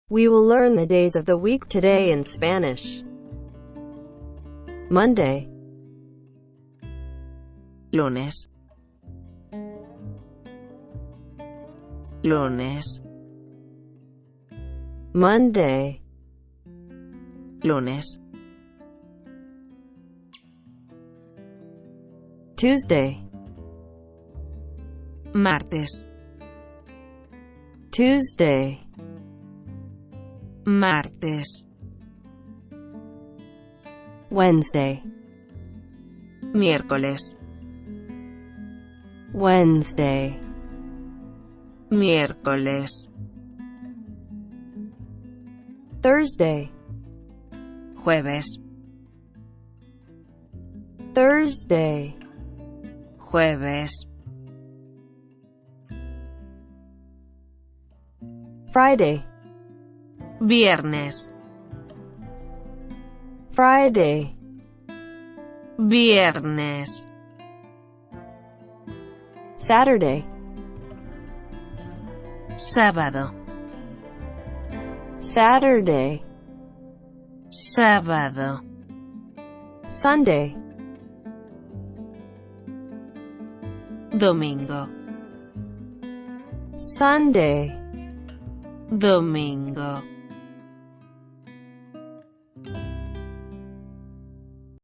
We will learn the days of the week today in Spanish. Monday, lunes, lunes, Monday, lunes, Tuesday, martes, Tuesday, martes, Wednesday, miércoles, Wednesday, miércoles, Thursday, jueves, Thursday, jueves, Friday, viernes, Friday, viernes, Saturday, sábado, Saturday, sábado, Sunday, domingo, Sunday, domingo.